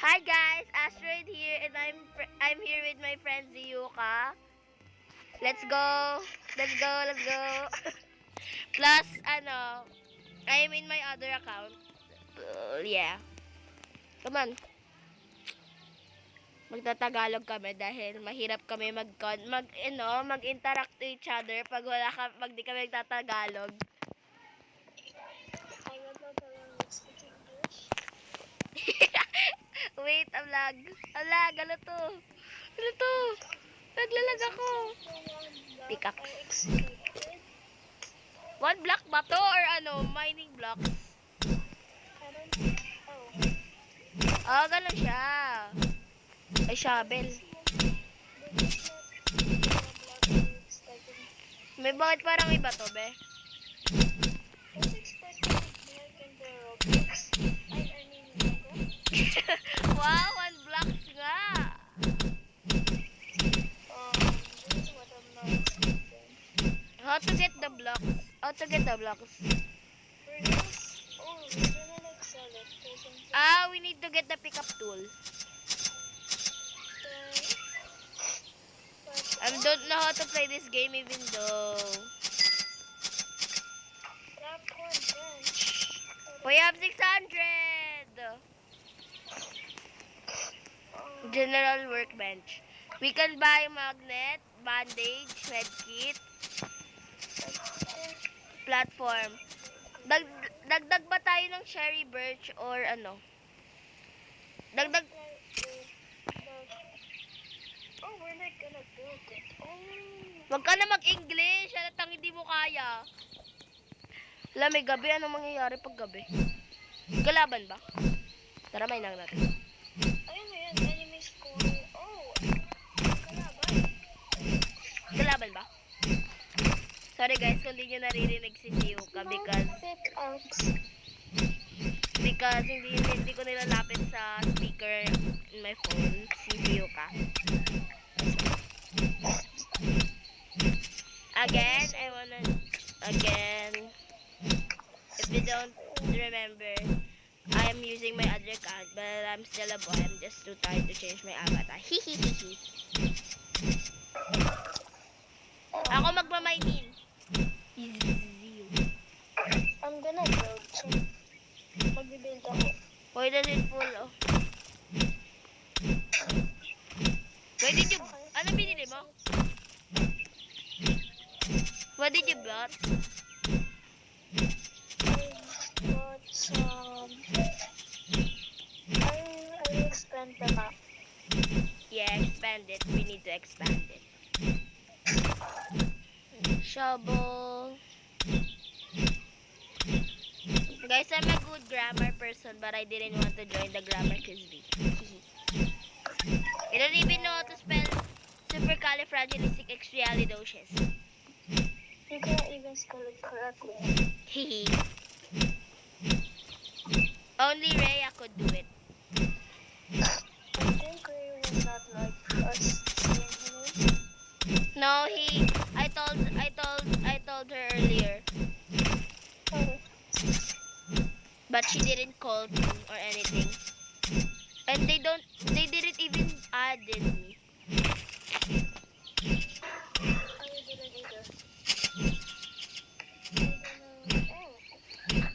Hi guys, Asteroid here and I'm here with my friend Ziyuka. Let's go. Let's go. Let's go. Plus I am in my other account. Yeah. Come on. Magtatagalog kami dahil mahirap kami mag-interact to each other pag di kami nagtatagalog. I would love to learn speak English. Wait, ang lag. Ang lag, ano to? Ano to? Naglalag ako. Pickaxe. I expected. One block ba to or mining blocks? I don't know. Oh, ganun siya. Ay, shovel. This is not the block I expected. May bakit parang iba to, be? I was expecting like in the Roblox. I mean Minecraft. Wow, one blocks nga. This is what I'm not expecting. How to get the blocks? How to get the blocks? We're gonna like sell it or something. We need to get the pickup tool. I don't know how to play this game even though. Popcorn bench. We have 600! General workbench. We can buy magnet, bandage, medkit, platform. Dagdag ba tayo ng cherry birch or ano? Dagdag. Oh, we're not gonna build it. Oh. Wag ka na mag-English. Halatang hindi mo kaya. Wala, may gabi. Anong mangyayari pag gabi? Kalaban ba? Tara, may nang natin. Ayun na yan. Enemy score. Oh. Kalaban. Kalaban ba? Sorry guys, kung di nyo naririnig si Ziyuka because hindi ko nilalapit sa speaker in my phone si Ziyuka. Again, if you don't remember, I am using my other account, but I'm still a boy. I'm just too tired to change my avatar. Hihihihi. Ako magmaminin. I'm gonna build some. Magbibuild ako. Why does it full, oh? Where did you... Ano binili mo? What did you bought? I bought some. I will expand the map. Yeah, expand it. We need to expand it. Shovel. Guys, I'm a good grammar person, but I didn't want to join the grammar quiz bee. I don't even know how to spell supercalifragilisticexpialidocious. You can't even spell it correctly. Hehe. Only Rhea could do it. I think Ray was not like us saying her name. No, I told her earlier, Oh. but she didn't call me or anything. And they didn't even added me. I didn't either. Oh. I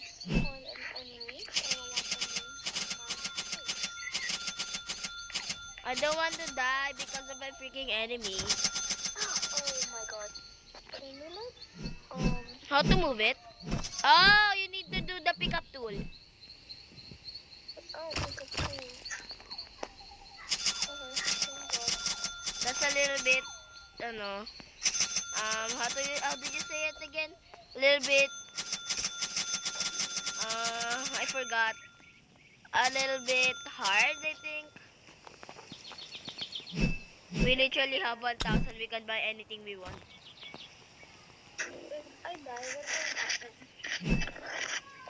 spawn an enemy. I don't want to die because of my freaking enemy. Oh my god. Can you like How to move it? Oh, you need to do the pickup tool. oh, pick up tool. Okay, thank god. That's a little bit, how did you say it again? A little bit, I forgot. A little bit hard, I think. We literally have 1,000. We can buy anything we want. If I die, what will happen?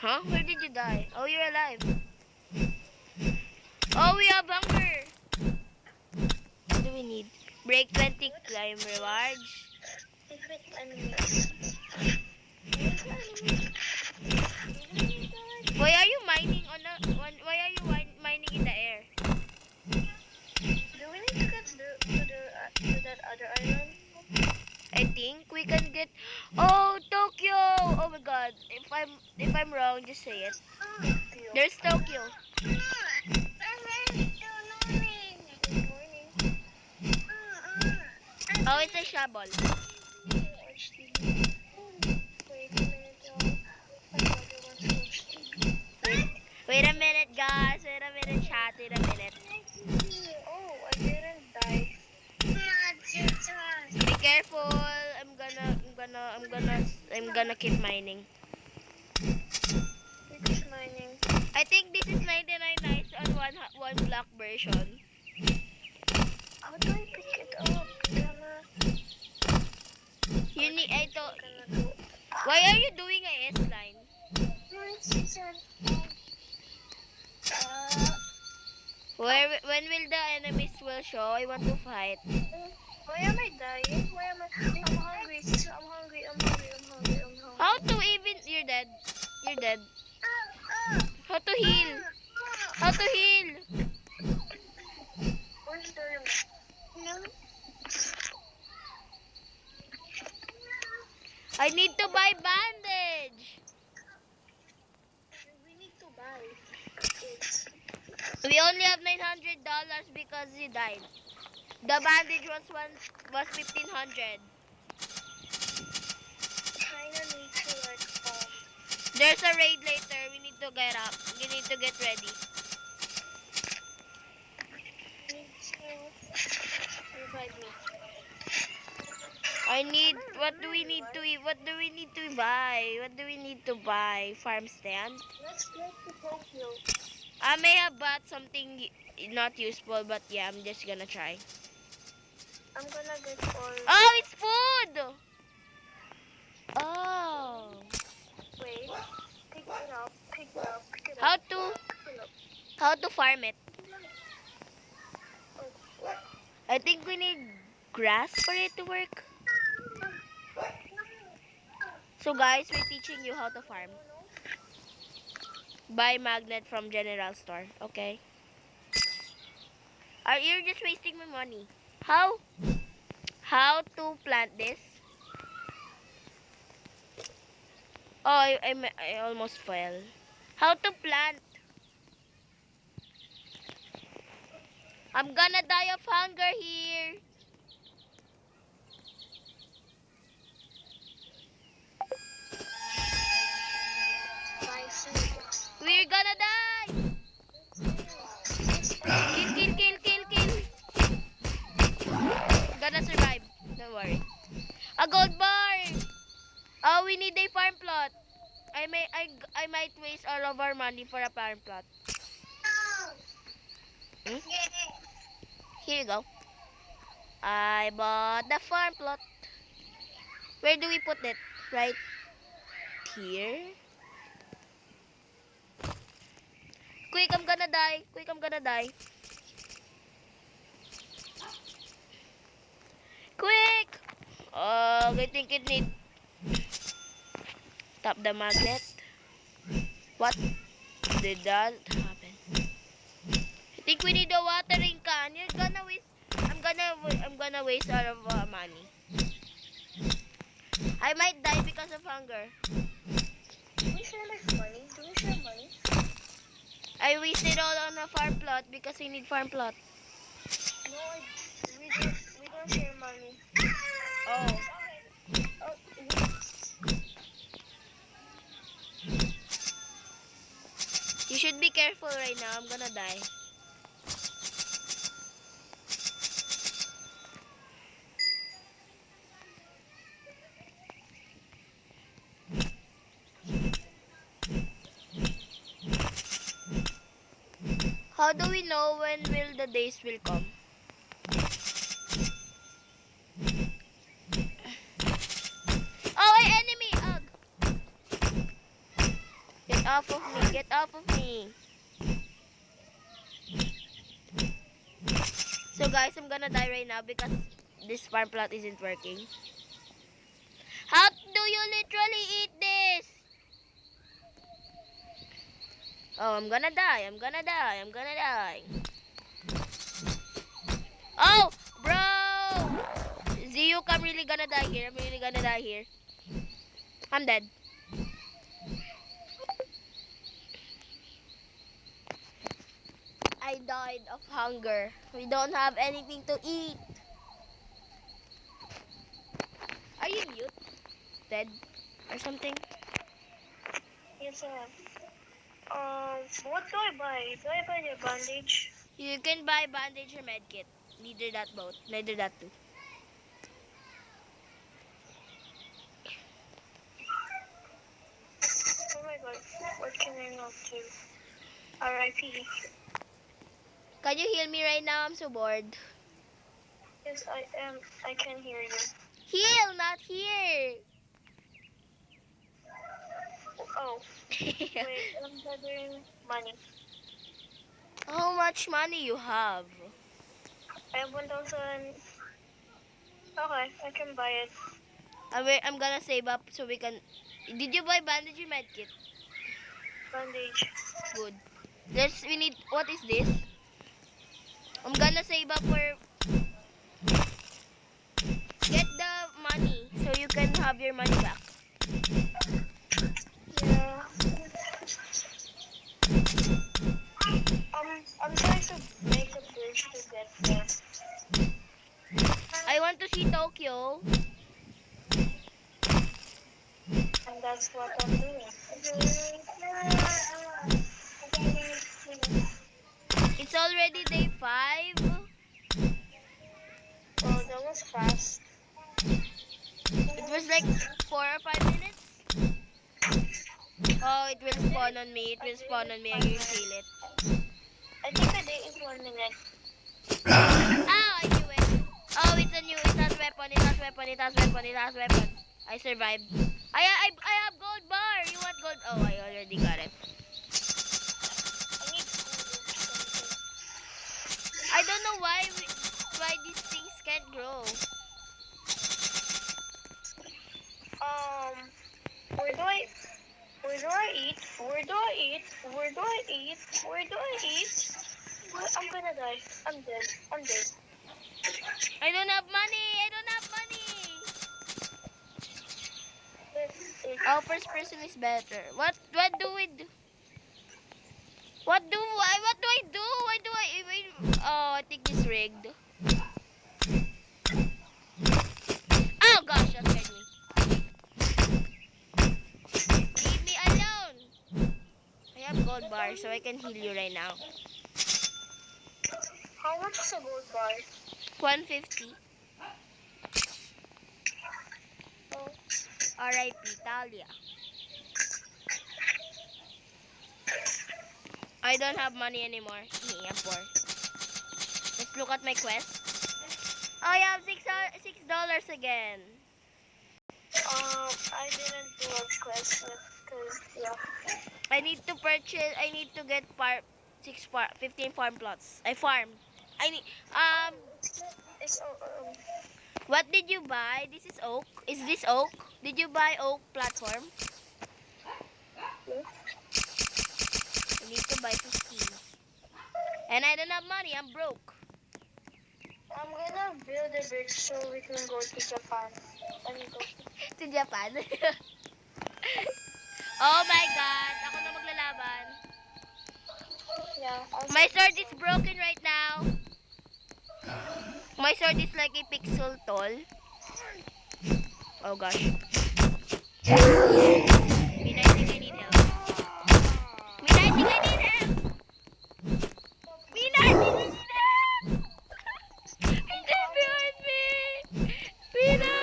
Huh? Where did you die? Oh, you're alive. Oh, we have hunger. What do we need? Break 20 climb rewards. Different enemies. Why are you mining Where's Tokyo? Good morning. Oh, it's a shovel. Watch TV. Wait a minute, y'all. My brother wants to watch TV. Wait a minute, guys. Wait a minute, chat. Wait a minute. Oh, I didn't die. Be careful. I'm gonna keep mining. It's mining. I think this is 99 nights on one block version. How do I pick it up? You need. I I'm thought. gonna do. Why are you doing a S line? When will the enemies will show? I want to fight. Why am I dying? Why am I? I'm hungry. I'm hungry. I'm hungry. I'm hungry. I'm hungry. How to even? You're dead. You're dead. How to heal? How to heal? Where's the? No. I need to buy bandage. We need to buy it. We only have $900 because he died. The bandage was 1,500. Kinda need to like There's a raid later. We need to get up. We need to get ready. need to revive me. I need. What do we need to eat? What do we need to buy? What do we need to buy? Farm stand. Let's get to Tokyo. I may have bought something not useful, but yeah, I'm just gonna try. I'm gonna get all. Oh, it's food. Oh. Wait. Pick it up. Pick it up. Pick it up. How to Pick it up. how to farm it? Oh. I think we need grass for it to work. So guys, we're teaching you how to farm. Buy magnet from general store, okay? You're just wasting my money. How to plant this? Oh, I almost fell. How to plant? I'm gonna die of hunger here. Buy food. We're gonna die. Kill. Gonna survive. Don't worry. A gold bar. Oh, we need a farm plot. I might waste all of our money for a farm plot. Hmm? Here you go. I bought the farm plot. Where do we put it? Right here. Quick, I'm gonna die. Quick, I'm gonna die. Quick! Oh, I think it need tap the magnet. What did that happen? I think we need a watering can. You're gonna waste. I'm gonna waste all of money. I might die because of hunger. Do we share like money? Do we share money? I wasted all on a farm plot because I need farm plot. No, we don't share money. Oh. Oh, You should be careful right now. I'm gonna die. How do we know when will the days will come? Oh, an enemy! Ugh. Get off of me! Get off of me! So guys, I'm gonna die right now because this farm plot isn't working. How do you literally eat this? Oh, I'm gonna die. I'm gonna die. I'm gonna die. Oh, bro! Ziyuk, I'm really gonna die here. I'm really gonna die here. I'm dead. died of hunger. We don't have anything to eat. Are you mute? Dead? Or something? Yes, sir. What do I buy? Do I buy the bandage? You can buy bandage or medkit. Neither that both. Neither that too. Oh my god, what can I not do? R.I.P. Can you heal me right now? I'm so bored. Yes, I am. I can hear you. Heal, not here. Oh, wait, I'm gathering money. How much money you have? I have 1,000. Okay, I can buy it. I'm gonna save up so we can. Did you buy bandage or medkit? Bandage. Good. We need. What is this? I'm gonna save up for. Get the money so you can have your money back. Yeah. I'm trying to make a bridge to get there. I want to see Tokyo. And that's what I'm doing. It's already day 5. Oh, that was fast. It was like 4 or 5 minutes. Oh, it will spawn on me. It will spawn on me. I can feel it. I think a day is 1 minute. Oh, I knew it. Oh, it's a new. It has weapon. It has weapon. It has weapon. It has weapon. I survived. I have gold bar. You want gold? Oh, I already got it. I need food or something. I don't know why these things can't grow. Where do I eat? Where do I eat? Where do I eat? Where do I eat? I'm gonna die. I'm dead. I'm dead. I don't have money. I don't have money. Oh, first person is better. What do we do? What do I do? Why do I even? Oh, I think it's rigged. Oh gosh, that scared me. Leave me alone. I have gold bar, so I can heal you right now. How much is a gold bar? 150. Oh, R.I.P. Talia. I don't have money anymore. I'm poor. Let's look at my quest. Oh, I have $6 again. I didn't do a quest because yeah. I need to purchase. I need to get 15 farm plots. I farmed. I need. It's What did you buy? This is oak. Is this oak? Did you buy oak platform? I need to buy 15. And I don't have money. I'm broke. I'm gonna build a bridge so we can go to Japan. To Japan. Oh my God. Ako na maglalaban. Yeah. My sword is broken right now. My sword is like a pixel tall. Oh gosh. Mina, I think I need help. Mina, I think I need help. Mina, I think I need help. Mina, behind me. Mina.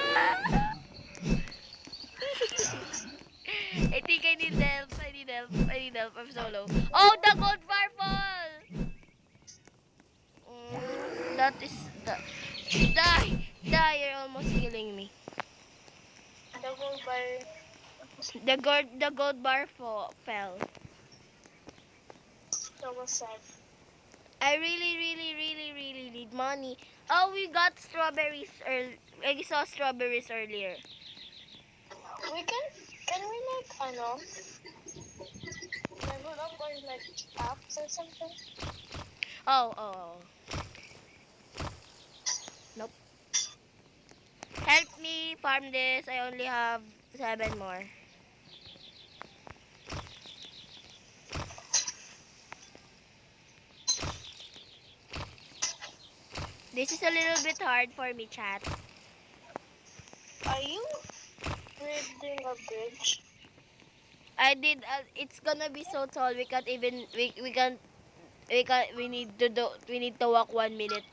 I think I need help. I need help. I need help. I'm so low. Oh, the gold bar fall. That is the die. You're almost killing me. The gold bar. The gold bar fell. That was sad. I really need money. Oh, we got strawberries I saw strawberries earlier. Can we make level up on like apps or something? Oh. Nope. Help me farm this. I only have 7 more. This is a little bit hard for me, chat. Are you building a bridge? I did. It's gonna be so tall. We can't even. We need to do. We need to walk 1 minute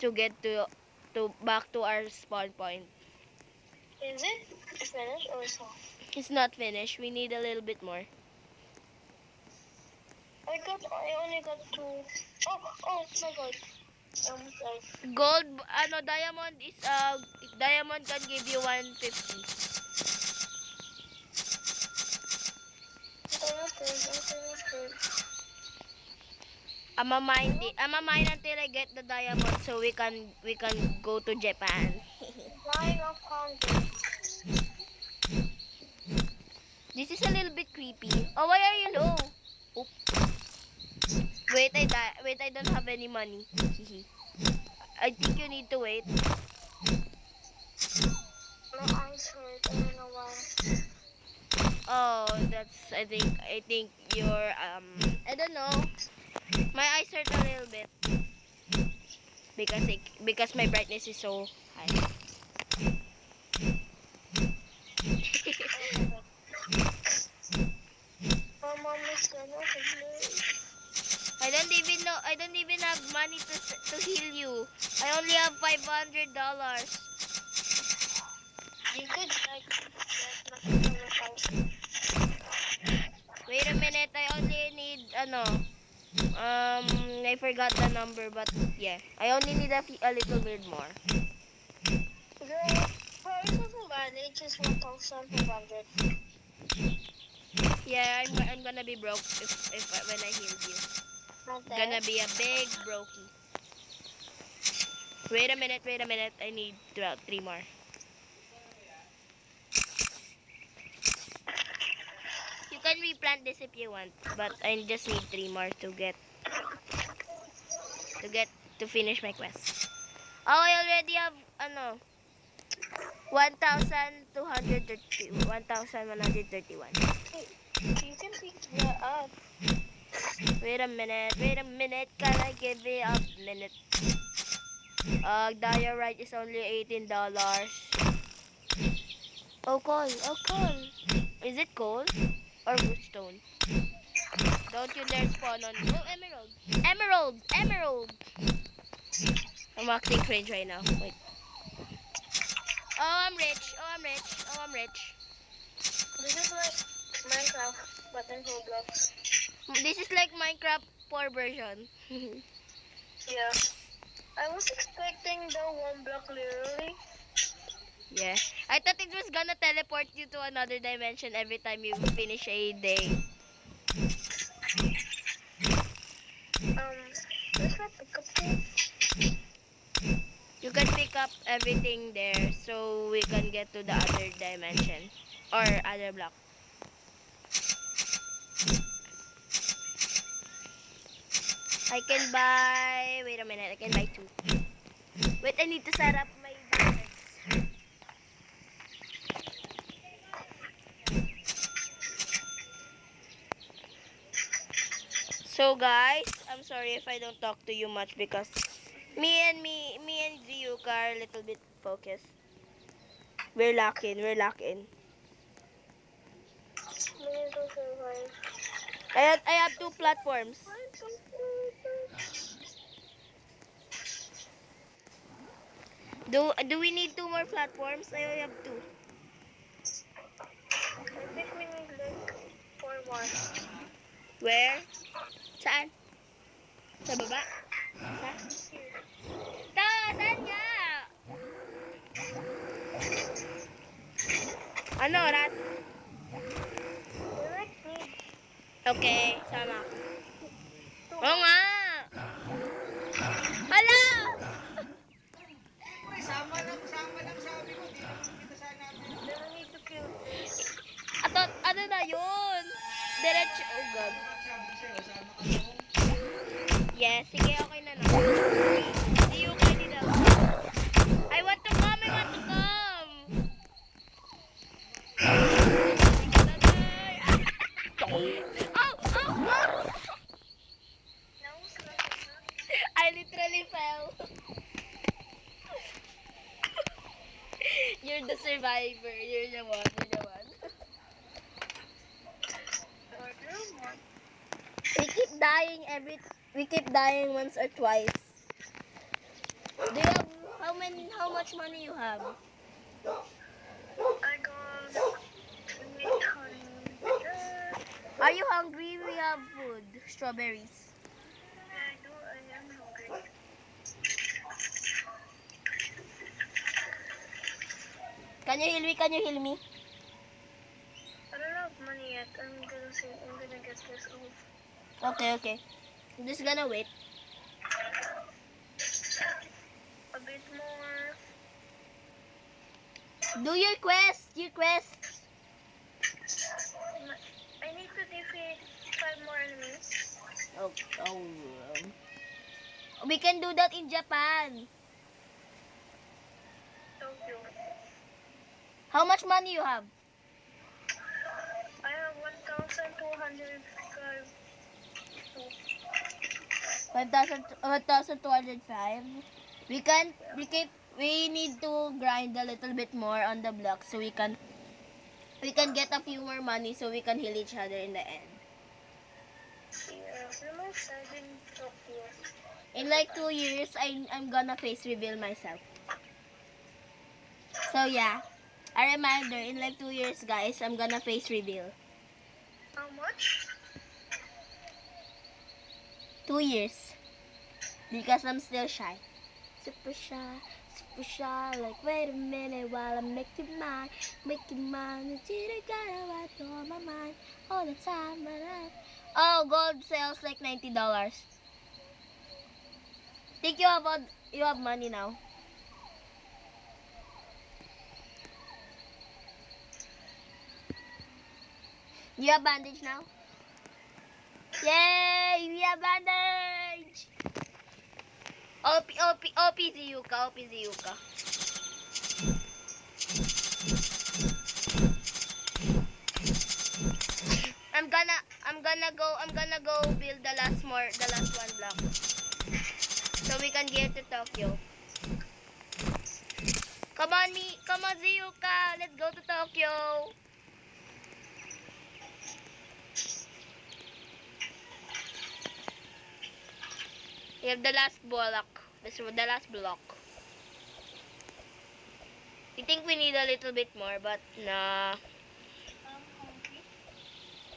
to get to back to our spawn point. Is it finished or so? It's not finished. We need a little bit more. I only got two. Oh, oh my god. Like, Gold. Diamond is diamond can give you 150. okay. I'm a mine until I get the diamond so we can go to Japan. Flying off content. This is a little bit creepy. Oh, why are you low? Oop. Wait, I don't have any money. I think you need to wait. My eyes hurt. I don't know why. Oh, I think you're I don't know. My eyes hurt a little bit because my brightness is so high. My mom is gonna I don't even have money to heal you. I only have $500. You could like get nothing from your house. Wait a minute, I only need I forgot the number, but yeah, I only need a little bit more. Girl, personal manage is 1,500. Yeah, I'm gonna be broke if when I heal you. Gonna be a big brokey. Wait a minute. I need about 3 more. You can replant this if you want, but I just need 3 more to finish my quest. Oh, I already have 1,131. You can pick that up. Wait a minute. Can I give it a minute? Diorite is only $18. Oh, coal. Is it coal or woodstone? Don't you dare spawn on. Oh, emerald. I'm acting cringe right now. Wait. Oh, I'm rich. This is like Minecraft, but in Roblox. This is like Minecraft 4 version. Yeah. I was expecting the 1 block literally. Yeah. I thought it was gonna teleport you to another dimension every time you finish a day. Where's my pickup thing? You can pick up everything there so we can get to the other dimension or other block. I can buy. Wait a minute. I can buy 2. Wait, I need to set up my business. So guys, I'm sorry if I don't talk to you much because me and Ziyuka are a little bit focused. We're locking. We need to survive. I have 2 platforms. Do we need 2 more platforms? I only have 2. I think we need like 4 more. Where? Saan? Sa baba? Saan nga? Ano oras? We like need Okay, sama ako. Oo nga! Hala! Sama lang sabi ko, di naman kita sana. Then we need to kill this. Ano na yun? Diretso, oh god. Sabi ko sa'yo, sama ka na. Yes, sige, okay na lang. See you, pwede daw. I want to come. I literally fell. You're the survivor. You're the one. You're the one. We keep dying we keep dying once or twice. Do you have how much money you have? I got 800. Are you hungry? We have food. Strawberries. I am hungry. Can you heal me? Can you heal me? I don't have money yet. I'm gonna get this off. Okay, okay. I'm just gonna wait. A bit more. Do your quest. Your quests. I need to defeat 5 more enemies. We can do that in Japan. Tokyo. How much money you have? I have 1,205. 1,205. We need to grind a little bit more on the block so we can get a few more money so we can heal each other in the end. Yeah, I'm excited in Tokyo. In like 2 years, I'm gonna face reveal myself. So yeah, a reminder, in like 2 years guys, I'm gonna face reveal. How much? 2 years. Because I'm still shy. Super shy, like wait a minute while I make you mine. You gotta write on my mind all the time. Oh, gold sells like $90. Think you have money now. You have bandage now? Yay! We have bandage! OP Ziyuka. I'm gonna go build the last one block. So we can get to Tokyo. Come on Ziyuka, let's go to Tokyo. We have the last block. This is the last block. I think we need a little bit more, but nah.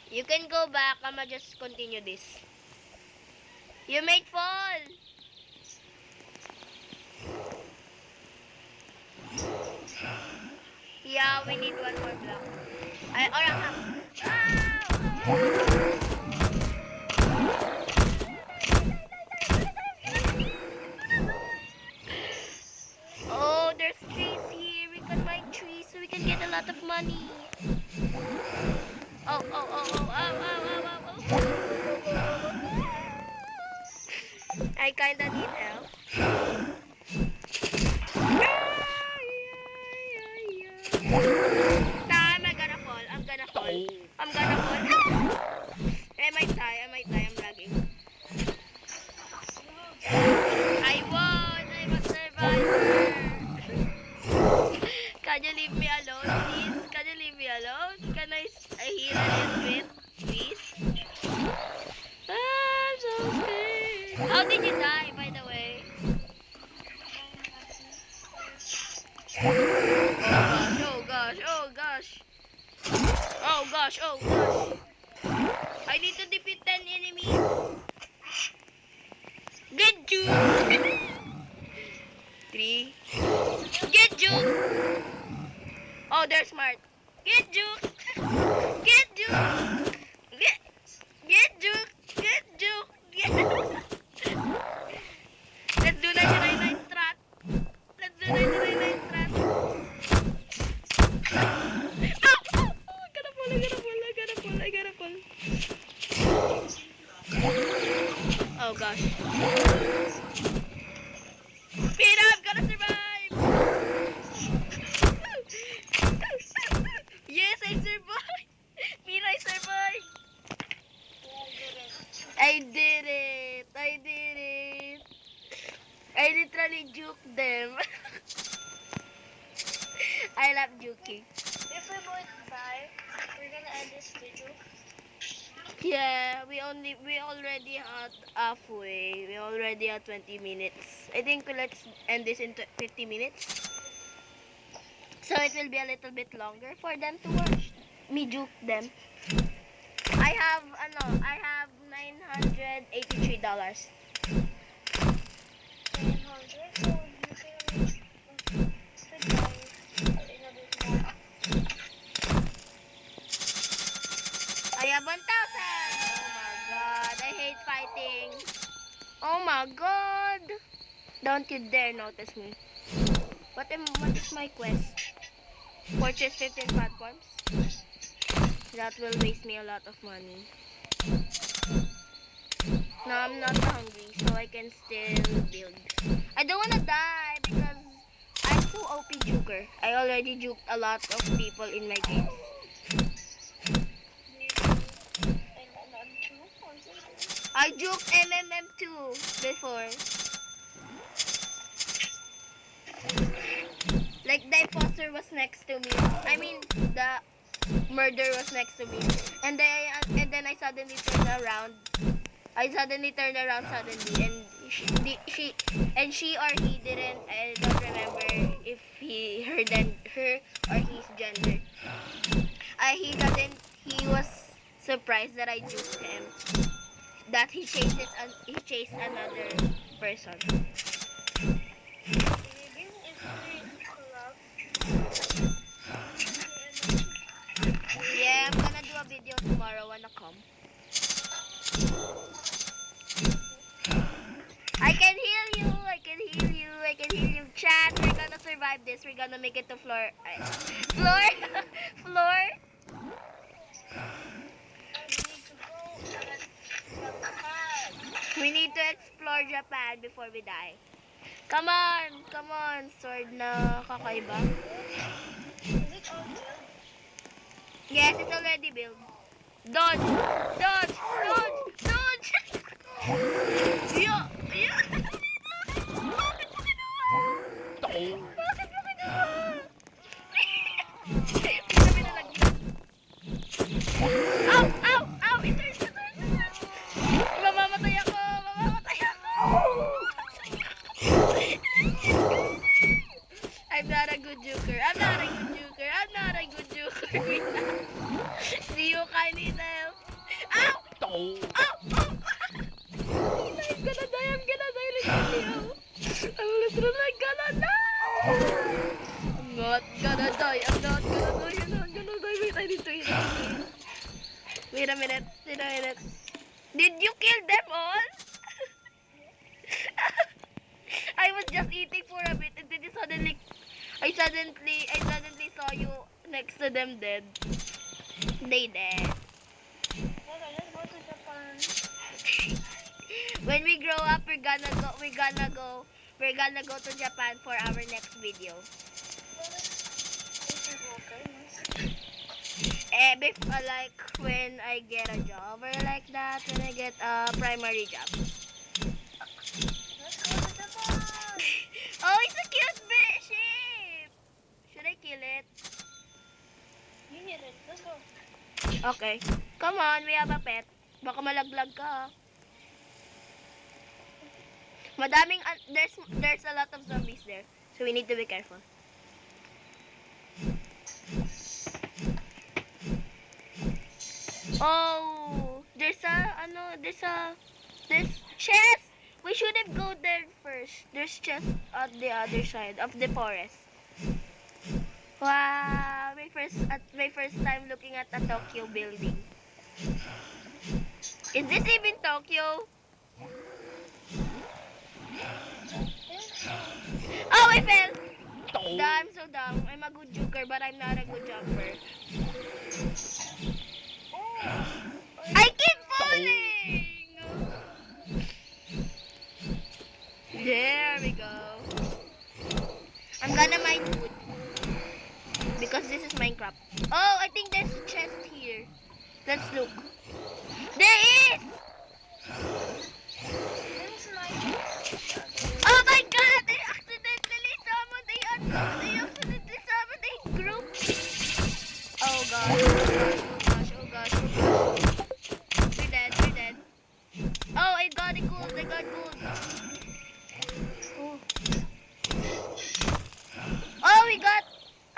You can go back. I'ma just continue this. You might fall. Yeah, we need one more block. Oh, there's trees here. We can mine trees so we can get a lot of money. Oh. I kinda need help. I'm gonna fall. I might die. I'm lagging. I won. I'm a survivor. Can you leave me alone, please? Can you leave me alone? Can I heal a little bit, please? I'm so scared. How did you die, by the way? Oh gosh. I need to defeat 10 enemies. Get you. 3. Get you. Oh, they're smart. Get you. Get you. Get you. Let's do 99 strat. I gotta fall. Oh gosh. Peter, I'm gonna survive! Yes, I survived! Peter, I survived! I did it! I literally juked them. I love juking. If we both die, we're gonna end this video. Yeah, we already at halfway. We already at 20 minutes. I think let's end this in 50 minutes. So it will be a little bit longer for them to watch me juke them. I have $983. 900, so you can sit down in a bit more. I have 1,000. Oh my god, I hate fighting. Oh my god. Don't you dare notice me. What is my quest? Purchase 15 platforms. That will waste me a lot of money. No, I'm not hungry, so I can still build. I don't wanna die because I'm so OP juker. I already juked a lot of people in my games. I juked MMM2 before. Like the imposter was next to me. I mean, the murder was next to me. And then I suddenly turned around. And she or he didn't. I don't remember if her or his gender. He was surprised that I juked him. That he chased another person. Yeah, I'm gonna do a video tomorrow. Wanna come? I can heal you. Chat, we're gonna survive this. We're gonna make it to floor. Floor. We need to explore Japan before we die. Come on, sword na kakaiba. Is it all built? Yes, it's already built. Dodge! Yeah. Bakit mo ginawa? Kami nalagyan. Ow! Ito. Mamamatay ako. I'm not a good joker. See you, kindly help. Ow! I'm gonna die literally. I'm literally gonna die. I'm not gonna die. Wait, I need to hit it. Wait a minute. Did you kill them all? I was just eating for a bit and then I suddenly saw you next to them dead. They dead. Okay, let's go to Japan. When we grow up, we're gonna go to Japan for our next video. Like when I get a job or like that, when I get a primary job. Let's go to Japan. Oh, it's a cute sheep. Should I kill it? You hit it. Let's go. Okay. Come on, we have a pet. Baka malaglag ka. There's a lot of zombies there. So we need to be careful. Oh, there's chest. We should have go there first. There's chest at the other side of the forest. Wow, my first time looking at a Tokyo building. Is this even Tokyo? Oh, I fell. I'm so dumb. I'm a good joker, but I'm not a good jumper. I keep falling. There we go. I'm gonna mine wood because this is Minecraft. Oh, I think there's a chest here. Let's look. There is. Oh my god! They accidentally summoned.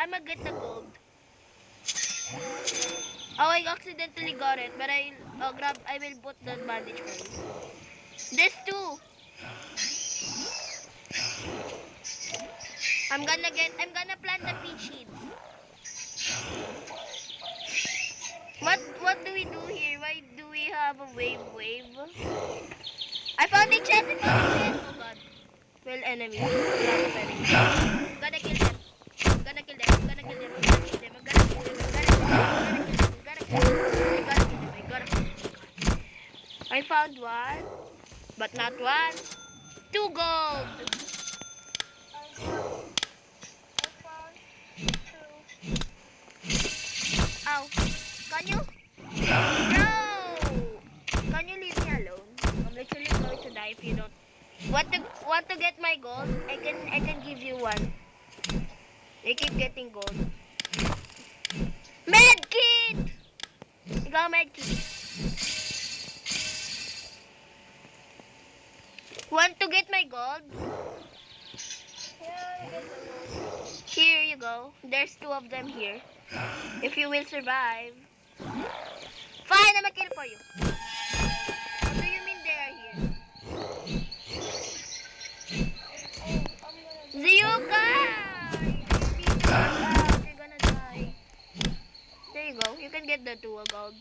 I'ma get the gold. Oh, I accidentally got it, but I will put the bandage for you. There's two. I'm gonna plant the peach seeds. What do we do here? Why do we have a wave? I found a chest, Oh god. Well, enemies. A lot of enemies. I'm gonna kill them. I'm gonna kill them. I'm gonna kill them. I'm gonna kill them. I'm gonna kill them. I'm gonna kill them. I'm gonna kill them. I'm gonna kill them. I gotta kill them. I gotta kill them. I found one, but not one. 2 gold. Ow. Can you? No. Can you leave me alone? I'm literally going to die if you don't. Want to get my gold? I can give you one. I keep getting gold. Medkit! Ikaw medkit. Want to get my gold? Here you go. There's 2 of them here. If you will survive. Fine, I'm a kill for you. What do you mean they are here? Ziyuka! You're gonna die. There you go. You can get the 2 gold.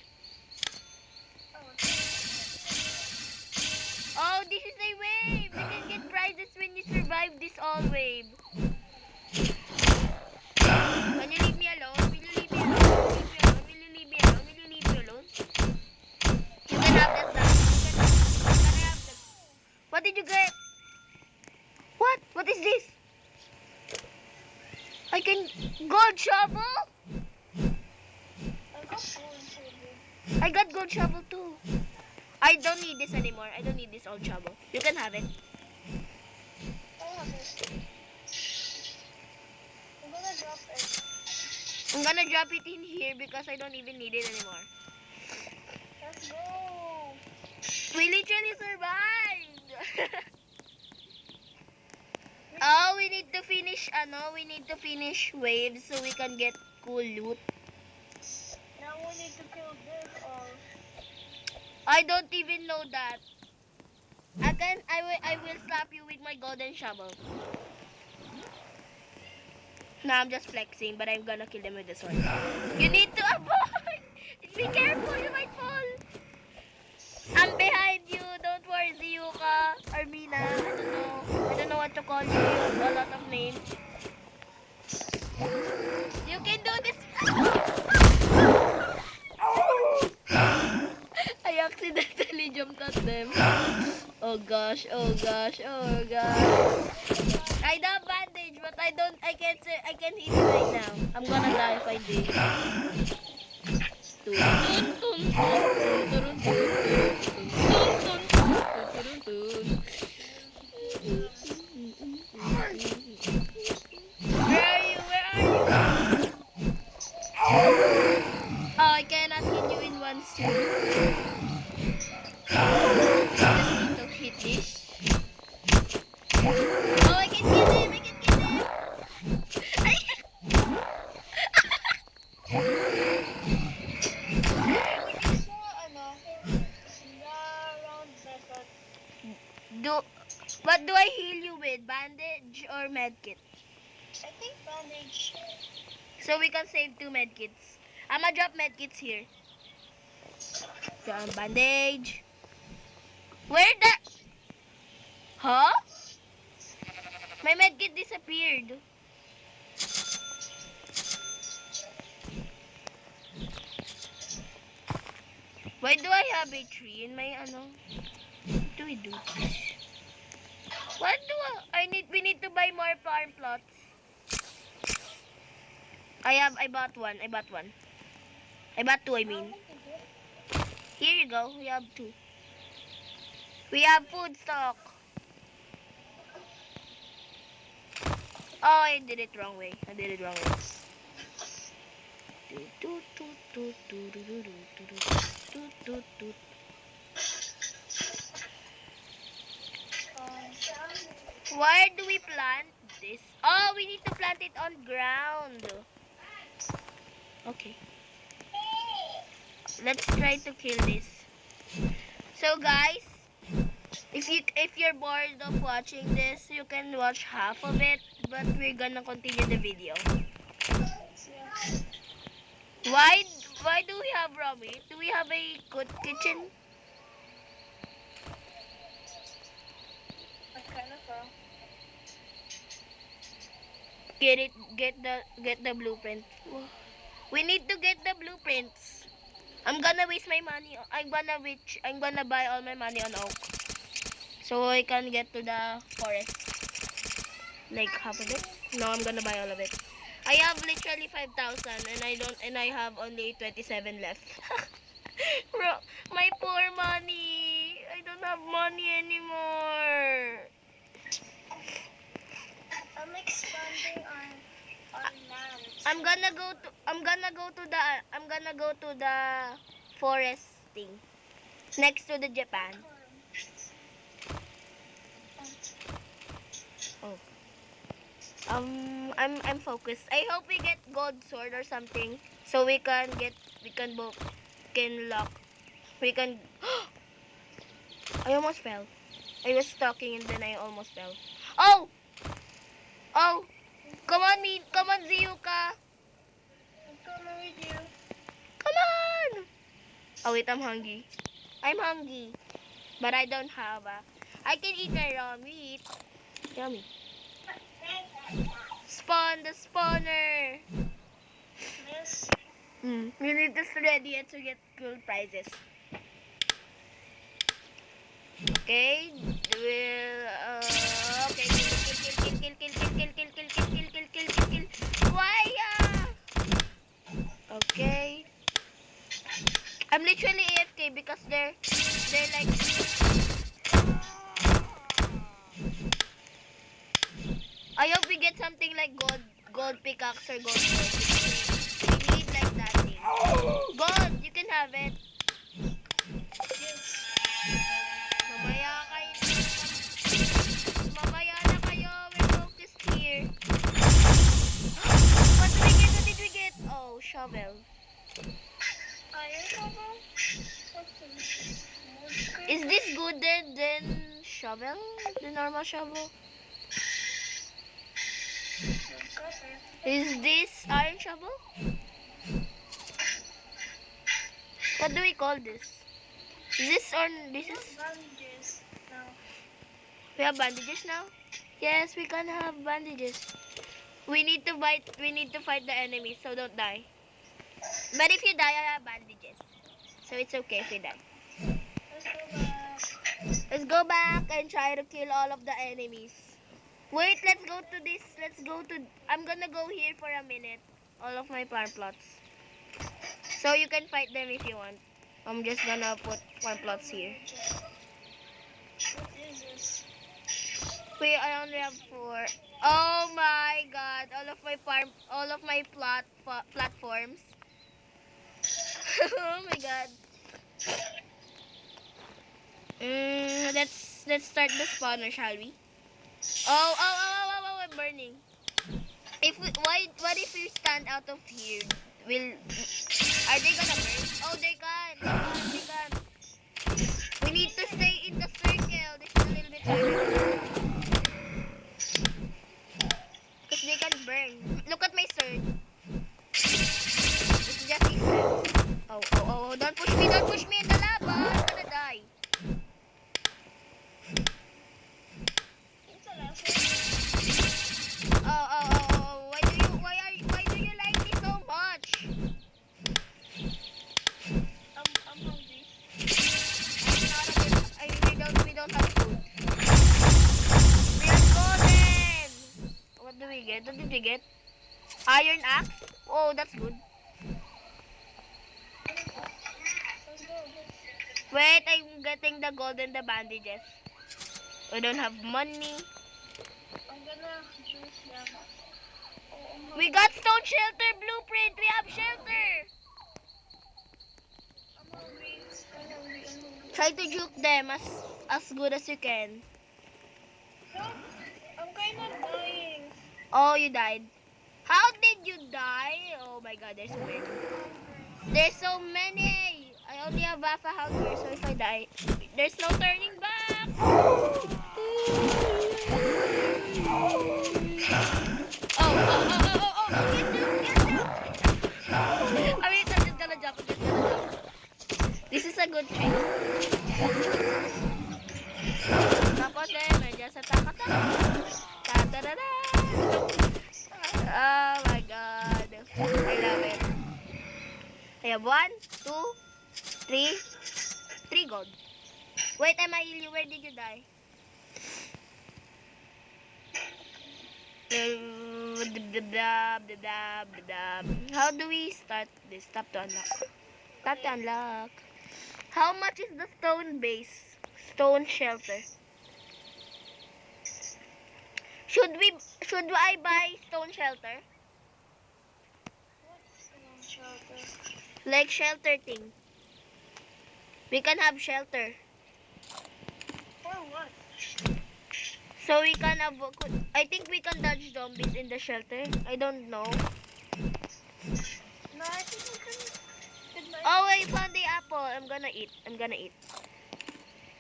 Oh, this is a wave. You can get prizes when you survive this all wave. Can you leave me alone? Will you leave me alone? Will you leave me alone? Will you leave me alone? You can have that stuff. You can have that. What did you get? What? What is this? I can gold shovel? I got gold shovel too. I don't need this anymore. I don't need this old shovel. You can have it. I'm gonna drop it in here because I don't even need it anymore. Let's go. We literally survived. Oh, we need to finish waves so we can get cool loot. Now we need to kill this all. I don't even know that. I will slap you with my golden shovel. No, I'm just flexing, but I'm gonna kill them with the sword. You need to avoid. Be careful, you might fall. I'm behind you. Don't worry, Ziyuka. Armina. I don't know what to call you. You have a lot of names. You can do this. I accidentally jumped at them. Oh gosh. I have bandage, but I can't hit it right now. I'm gonna die if I did. Where are you? Oh, I cannot hit you in one swing. Just need to hit this. Oh, I can kill him! What do I heal you with? Bandage or medkit? I think bandage. So we can save 2 medkits. I'ma drop medkits here. Bandage. Where the... Huh? My medkit disappeared. Why do I have a tree in my ano? What do we do? We need to buy more farm plots. I bought one. I bought 2, I mean. Here you go. We have 2. We have food stock. Oh, I did it wrong way. Where do we plant this? Oh, we need to plant it on ground. Okay. Let's try to kill this. So guys, if you're bored of watching this, you can watch half of it, but we're gonna continue the video. Why do we have raw meat? Do we have a good kitchen? I kind of fell. Get the blueprint. We need to get the blueprints. I'm gonna waste my money. I'm gonna buy all my money on oak. So I can get to the forest. Like half of it. No, I'm gonna buy all of it. I have literally 5,000 and I have only 27 left. Bro, my poor money. I don't have money anymore. I'm expanding on land. I'm gonna go to the forest thing next to the Japan. Oh. I'm focused. I hope we get gold sword or something so we can lock. We can I almost fell. I was talking and then I almost fell. Oh! Oh! Come on Ziyuka. I'm coming with you. Come on! Oh wait, I'm hungry. I'm hungry. But I don't have I can eat the raw meat. Yummy. Spawn the spawner. Miss. We need to ready it to get cool prizes. Okay, we'll okay, kill. Why? Okay. I'm literally AFK because they're like. I hope we get something like gold pickaxe or gold sword. We need like that thing. Gold, you can have it. Mamaya na kayo. We're focused here. What did we get? Oh, shovel. Iron shovel? Is this good than shovel? The normal shovel? Is this iron shovel? What do we call this? Is this or this is? Bandages. No. We have bandages now? Yes, we can have bandages. We need to fight the enemy, so don't die. But if you die, I have bandages. So it's okay if you die. Let's go back. Let's go back and try to kill all of the enemies. Wait, let's go to this. I'm gonna go here for a minute. All of my farm plots. So you can fight them if you want. I'm just gonna put farm plots here. What is this? Wait, I only have 4. Oh my god, all of my platforms. Oh my god. Let's start the spawner, shall we? Oh, I'm burning. What if we stand out of here? Are they gonna burn? Oh, they can. They can. We need to stay in the circle. This is a little bit harder. Because they can burn. Look at my sword. It's just instant. Oh, don't push me in the lava. I'm gonna die. It's a last one. Oh, why do you like me so much? I'm hungry. We don't have food. We have golden. What do we get? What did we get? Iron axe? Oh, that's good. Let's go. Wait, I'm getting the gold and the bandages. We don't have money. I'm gonna juice them. Oh, I'm We got stone shelter blueprint. We have shelter. hungry. I'm hungry. Try to juke them as good as you can. Help! I'm kinda dying. Oh, you died. How did you die? Oh my god, there's so many. There's so many. I only have half a hunger, so if I die, there's no turning back. Oh. Get down. I mean, I'm just gonna jump. This is a good trick. Tapos medyo sa taka-taka. Ta-da-da-da. Oh my god. I love it. I have 1, 2, 3. 3 gold. Wait, I'm heal you. Where did you die? How do we start this? Tap to unlock. Tap to unlock. How much is the stone base? Stone shelter. Should I buy stone shelter? Like shelter thing. We can have shelter. For what? So we can have, I think we can dodge zombies in the shelter. I don't know. No, I think we can. Oh, I found the apple. I'm gonna eat.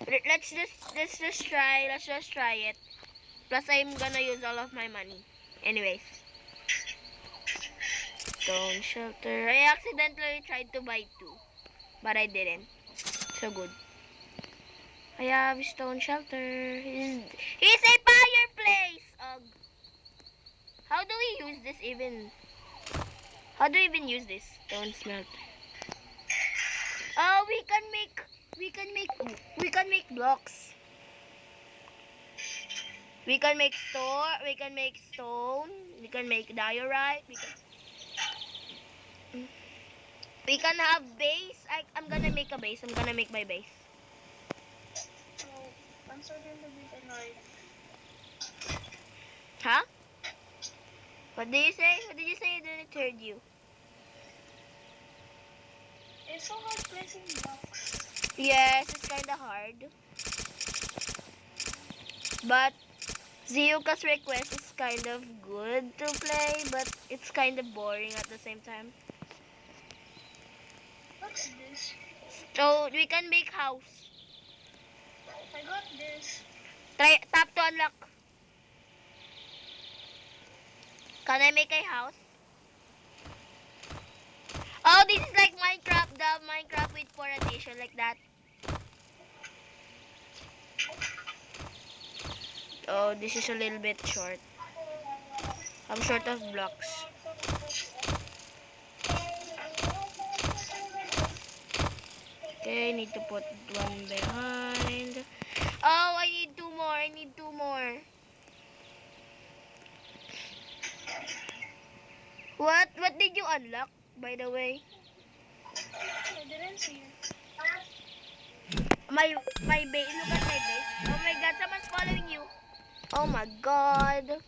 Let's just try. Let's just try it. Plus, I'm gonna use all of my money. Anyways. Stone shelter. I accidentally tried to buy 2. But I didn't. So good. I have stone shelter. He's a fireplace! Ugh. How do we use this even? How do we even use this? Stone smelter. Oh, we can make blocks. We can make stone, we can make diorite, we can have base. I'm gonna make a base. I'm gonna make my base. Oh, I'm starting to be annoyed. Huh? What did you say? What did you say? I didn't hear you. It's so hard placing blocks. Yes, it's kinda hard. But Ziyuka's request is kind of good to play, but it's kind of boring at the same time. What's this? So we can make house. I got this. Tap to unlock. Can I make a house? Oh, this is like Minecraft, the Minecraft with foundation like that. Oh, this is a little bit short. I'm short of blocks. Okay, I need to put one behind. Oh, I need 2 more. What did you unlock, by the way? I didn't see it. My base. Look at my base. Oh my god, someone's following you. Oh my god.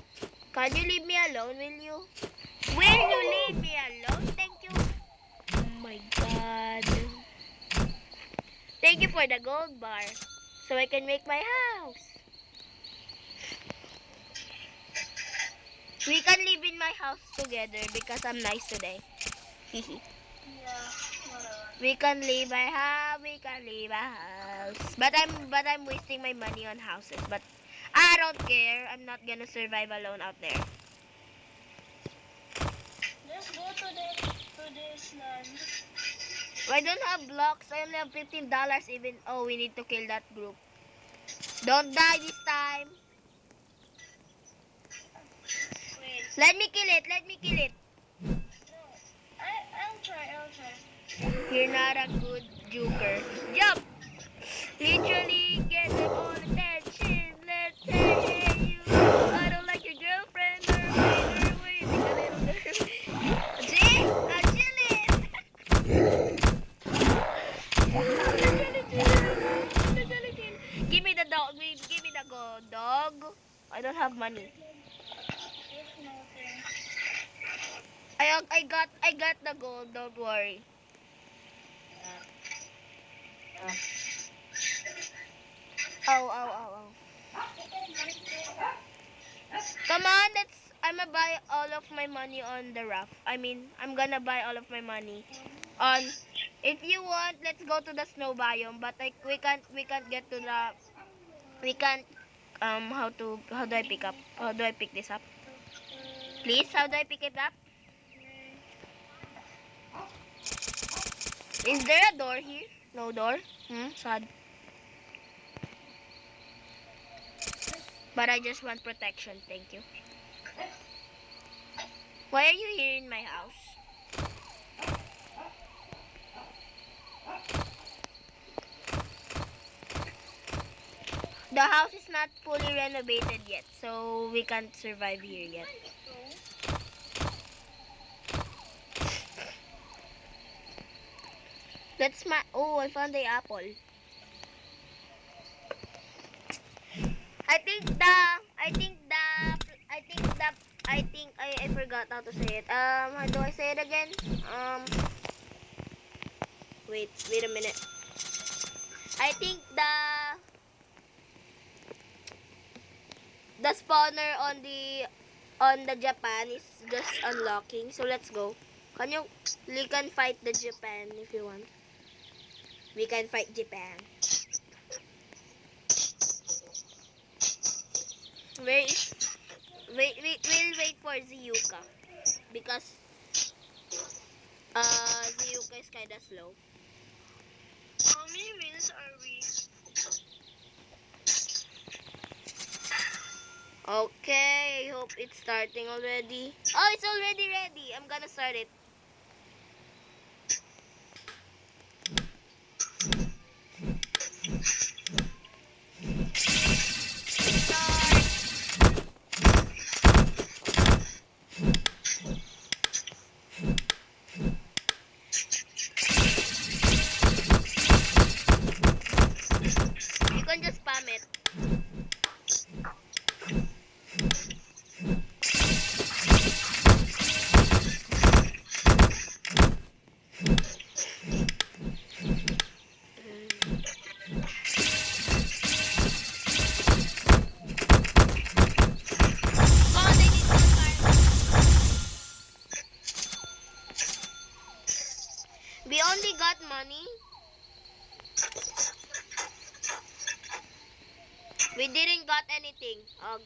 Can you leave me alone, will you? Will you leave me alone? Thank you. Oh my god. Thank you for the gold bar. So I can make my house. We can live in my house together because I'm nice today. Yeah, whatever. We can leave my house. But I'm wasting my money on houses. But I don't care. I'm not gonna survive alone out there. Let's go to this land. I don't have blocks. I only have $15 even. Oh, we need to kill that group. Don't die this time. Wait. Let me kill it. No. I'll try. You're not a good joker. Jump! Literally get them all attention. Let's say you. I don't like your girlfriend or wait. Think a little girl. See? I'm chilling. Give me the dog. Give me the dog. I don't have money. There's nothing. I got the gold. Don't worry. Oh. Come on, I'm a gonna buy all of my money on the raft. I mean, I'm gonna buy all of my money on. If you want, let's go to the snow biome. But like we can't get to the. We can't. How do I pick up? How do I pick this up? Please, how do I pick it up? Is there a door here? No door? Sad. But I just want protection, thank you. Why are you here in my house? The house is not fully renovated yet, so we can't survive here yet. That's my. Oh, I found the apple. I think the. I think the. I think the. I think I forgot how to say it. How do I say it again? Wait a minute. I think the spawner on the Japan is just unlocking. So let's go. We can fight the Japan if you want. We can fight Japan. Where is we'll wait for Ziyuka because Ziyuka is kinda slow. How many minutes are we? Okay, I hope it's starting already. Oh, it's already ready. I'm gonna start it. You can just spam it. Oh, they need to start. We only got money. We didn't got anything. Ugh.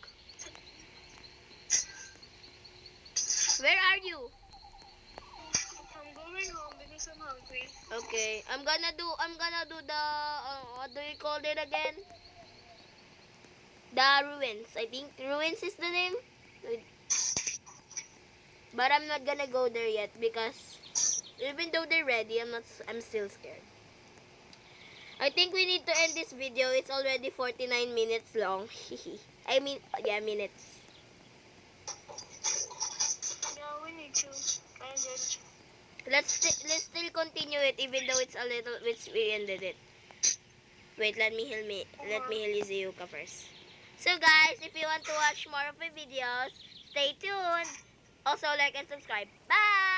Where are you? I'm going home because I'm hungry. Okay, I'm gonna do the what do you call it again? The ruins. I think ruins is the name. But I'm not gonna go there yet because even though they're ready, I'm still scared. I think we need to end this video. It's already 49 minutes long. I mean, yeah, minutes. Yeah, we need to end it. Let's still continue it even though it's a little which we ended it. Wait, let me heal Yuzuka first. So guys, if you want to watch more of my videos, stay tuned. Also like and subscribe. Bye!